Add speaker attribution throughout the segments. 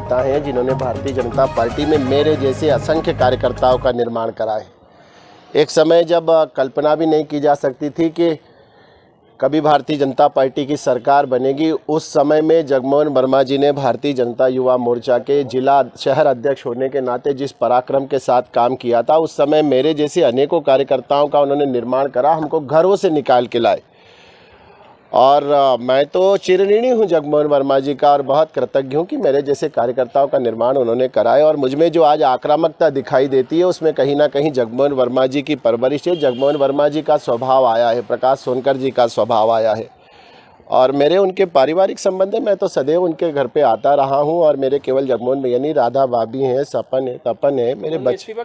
Speaker 1: नेता हैं जिन्होंने भारतीय जनता पार्टी में मेरे जैसे असंख्य कार्यकर्ताओं का निर्माण करा है। एक समय जब कल्पना भी नहीं की जा सकती थी कि कभी भारतीय जनता पार्टी की सरकार बनेगी, उस समय में जगमोहन वर्मा जी ने भारतीय जनता युवा मोर्चा के जिला शहर अध्यक्ष होने के नाते जिस पराक्रम के साथ काम किया था, उस समय मेरे जैसे अनेकों कार्यकर्ताओं का उन्होंने निर्माण करा, हमको घरों से निकाल के लाए। और मैं तो चिरऋणी हूँ जगमोहन वर्मा जी का और बहुत कृतज्ञ हूँ कि मेरे जैसे कार्यकर्ताओं का निर्माण उन्होंने कराया। और मुझमें जो आज आक्रामकता दिखाई देती है उसमें कहीं ना कहीं जगमोहन वर्मा जी की परवरिश है, जगमोहन वर्मा जी का स्वभाव आया है, प्रकाश सोनकर जी का स्वभाव आया है। और मेरे उनके पारिवारिक संबंध है, मैं तो सदैव उनके घर पे आता रहा हूँ। और मेरे केवल जगमोहन भैया नहीं, राधा भाभी हैं, सपन है, तपन है, मेरे बच्चे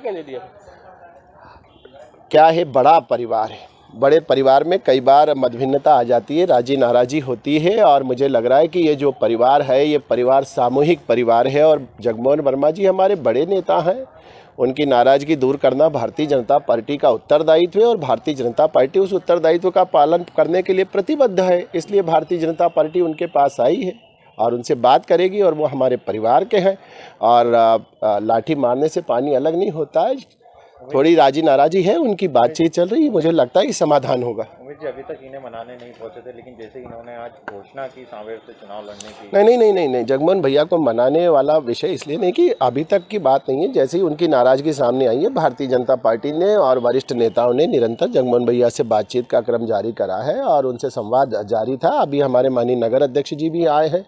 Speaker 1: क्या है, बड़ा परिवार है। बड़े परिवार में कई बार मतभिन्नता आ जाती है, राजी नाराजी होती है। और मुझे लग रहा है कि ये जो परिवार है, ये परिवार सामूहिक परिवार है। और जगमोहन वर्मा जी हमारे बड़े नेता हैं, उनकी नाराज़गी दूर करना भारतीय जनता पार्टी का उत्तरदायित्व है। और भारतीय जनता पार्टी उस उत्तरदायित्व का पालन करने के लिए प्रतिबद्ध है। इसलिए भारतीय जनता पार्टी उनके पास आई है और उनसे बात करेगी। और वो हमारे परिवार के हैं। और लाठी मारने से पानी अलग नहीं होता है। थोड़ी राजी नाराजी है, उनकी बातचीत चल रही है, मुझे लगता है कि समाधान होगा।
Speaker 2: अमित जी अभी तक इन्हें मनाने नहीं पहुंचे थे, लेकिन जैसे इन्होंने आज घोषणा की सांवेर से चुनाव लड़ने की।
Speaker 1: नहीं, जगमोहन भैया को मनाने वाला विषय इसलिए नहीं कि अभी तक की बात नहीं है। जैसे ही उनकी नाराजगी सामने आई है, भारतीय जनता पार्टी ने और वरिष्ठ नेताओं ने निरंतर जगमोहन भैया से बातचीत का क्रम जारी करा है और उनसे संवाद जारी था। अभी हमारे माननीय नगर अध्यक्ष जी भी आए हैं,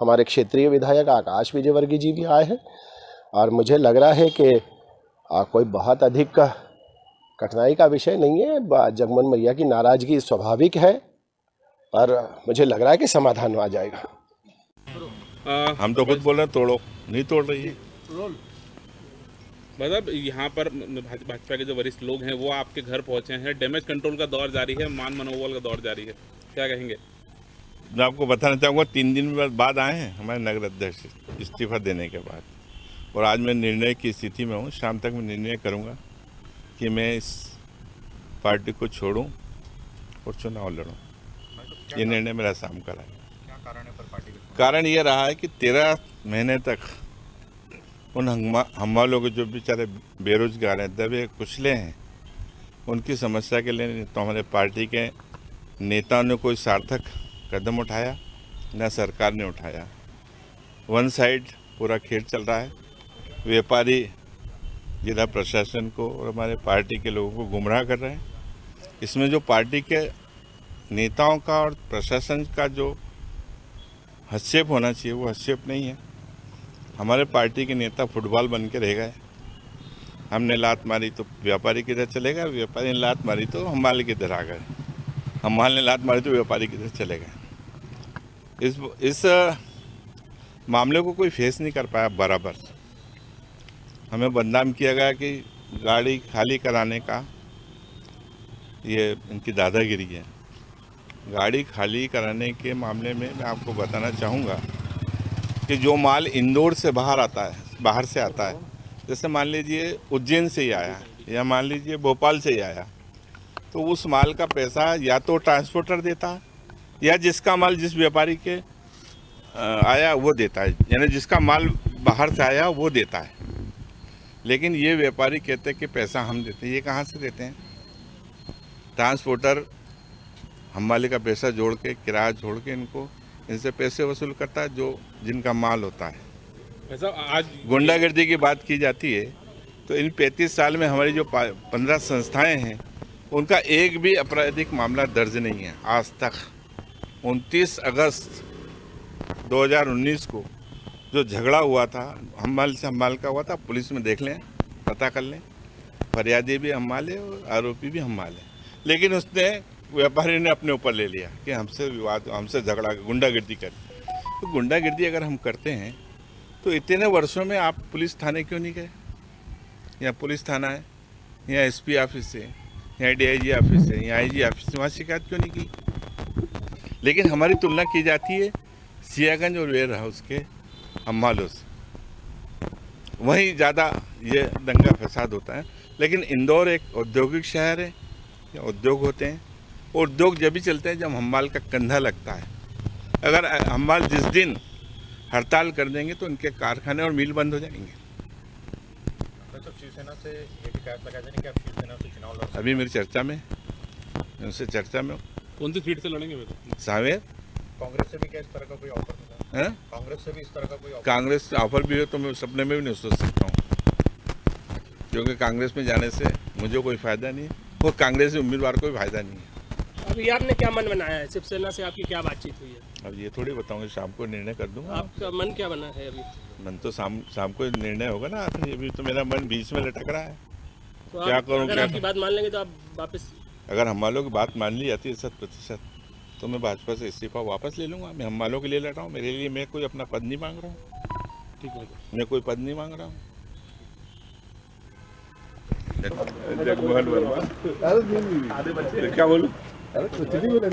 Speaker 1: हमारे क्षेत्रीय विधायक आकाश विजयवर्गीय जी भी आए हैं। और मुझे लग रहा है कि कोई बहुत अधिक कठिनाई का विषय नहीं है। जगमोहन भैया की नाराजगी स्वाभाविक है और मुझे लग रहा है कि समाधान आ जाएगा।
Speaker 3: हम तो खुद बोल रहे हैं तोड़ो, नहीं तोड़ रही है।
Speaker 4: मतलब यहाँ पर भाजपा के जो वरिष्ठ लोग हैं वो आपके घर पहुंचे हैं, डैमेज कंट्रोल का दौर जारी है, मान मनोबल का दौर जारी है, क्या कहेंगे?
Speaker 3: मैं आपको बताना चाहूँगा 3 दिन बाद आए हैं हमारे नगर अध्यक्ष इस्तीफा देने के बाद। और आज मैं निर्णय की स्थिति में हूँ। शाम तक मैं निर्णय करूँगा कि मैं इस पार्टी को छोड़ूं और चुनाव लड़ूं। ये निर्णय मेरा शाम का है।
Speaker 2: क्या कारण है पर पार्टी का?
Speaker 3: कारण ये रहा है कि 13 महीने तक उन हम वालों के जो बेचारे बेरोजगार हैं, दबे कुचले हैं, उनकी समस्या के लिए तो हमारे पार्टी के नेताओं ने कोई सार्थक कदम उठाया, न सरकार ने उठाया। वन साइड पूरा खेल चल रहा है। व्यापारी जिला प्रशासन को और हमारे पार्टी के लोगों को गुमराह कर रहे हैं। इसमें जो पार्टी के नेताओं का और प्रशासन का जो हस्तक्षेप होना चाहिए वो हस्तक्षेप नहीं है। हमारे पार्टी के नेता फुटबॉल बन के रह गए। हमने लात मारी तो व्यापारी किधर चले गए, व्यापारी ने लात मारी तो हम माल किधर आ गए, हम माल ने लात मारी तो व्यापारी किधर चले गए। इस मामले को कोई फेस नहीं कर पाया बराबर। हमें बदनाम किया गया कि गाड़ी खाली कराने का ये इनकी दादागिरी है। गाड़ी खाली कराने के मामले में मैं आपको बताना चाहूँगा कि जो माल इंदौर से बाहर से आता है, जैसे मान लीजिए उज्जैन से ही आया या मान लीजिए भोपाल से ही आया, तो उस माल का पैसा या तो ट्रांसपोर्टर देता है या जिसका माल जिस व्यापारी के आया वो देता है, यानी जिसका माल बाहर से आया वो देता है। लेकिन ये व्यापारी कहते हैं कि पैसा हम देते हैं। ये कहाँ से देते हैं? ट्रांसपोर्टर हम वाले का पैसा जोड़ के, किराया जोड़ के इनसे पैसे वसूल करता है जो जिनका माल होता है।
Speaker 4: आज
Speaker 3: गुंडागर्दी की बात की जाती है तो इन 35 साल में हमारी जो 15 संस्थाएं हैं उनका एक भी आपराधिक मामला दर्ज नहीं है आज तक। 29 अगस्त 2019 को जो झगड़ा हुआ था हम्माल से हम्माल का हुआ था, पुलिस में देख लें, पता कर लें। फरियादी भी हम्माल है और आरोपी भी हम्माल है। लेकिन उसने व्यापारी ने अपने ऊपर ले लिया कि हमसे विवाद, हमसे झगड़ा, गुंडागर्दी कर। तो गुंडागर्दी अगर हम करते हैं तो इतने वर्षों में आप पुलिस थाने क्यों नहीं गए? यहाँ पुलिस थाना है, यहाँ एसपी ऑफिस है, यहाँ डीआईजी ऑफिस है, यहाँ आईजी ऑफिस है, वहाँ शिकायत क्यों नहीं की? लेकिन हमारी तुलना की जाती है सियागंज और वेयर हाउस के हम्मालों से, वहीं ज़्यादा ये दंगा फसाद होता है। लेकिन इंदौर एक औद्योगिक शहर है, या उद्योग होते हैं। उद्योग जब भी चलते हैं जब हम्माल का कंधा लगता है। अगर हम्माल जिस दिन हड़ताल कर देंगे तो उनके कारखाने और मिल बंद हो जाएंगे।
Speaker 2: तो शिवसेना से ये भी कयास लगाया जाए कि आप शिवसेना से चुनाव लड़
Speaker 3: अभी मेरी चर्चा में, उनसे चर्चा में
Speaker 4: कौन सी सीट से लड़ेंगे वे तो?
Speaker 3: सावेर
Speaker 2: कांग्रेस से भी क्या इस तरह का कोई ऑफर मिला?
Speaker 3: है,
Speaker 2: कांग्रेस से भी इस तरह का कोई ऑफर?
Speaker 3: कांग्रेस ऑफर भी हो तो मैं सपने में भी नहीं सोच सकता हूँ, क्योंकि कांग्रेस में जाने से मुझे कोई फायदा नहीं है और कांग्रेस के उम्मीदवार को भी फायदा नहीं है।
Speaker 5: अभी आपने क्या मन बनाया है? शिवसेना से आपकी क्या बातचीत हुई है?
Speaker 3: अब ये थोड़ी बताऊंगा, शाम को निर्णय कर दूंगा।
Speaker 5: आपका मन क्या बना है अभी?
Speaker 3: मन तो शाम को निर्णय होगा ना। अभी तो मेरा मन बीच में लटक रहा है।
Speaker 5: तो
Speaker 3: क्या
Speaker 5: आप
Speaker 3: करूं,
Speaker 5: अगर
Speaker 3: क्या
Speaker 5: आपकी बात मान लेंगे तो आप वापस?
Speaker 3: अगर हम वालों की बात मान ली जाती है 100%, तो मैं भाजपा से इस्तीफा वापस ले लूंगा। मैं हम वालों के लिए लड़ रहा हूँ, मेरे लिए मैं कोई अपना पद नहीं मांग रहा हूँ।
Speaker 4: ठीक है।
Speaker 3: मैं कोई पद नहीं मांग रहा हूँ। जगमोहन वर्मा क्या बोलूं?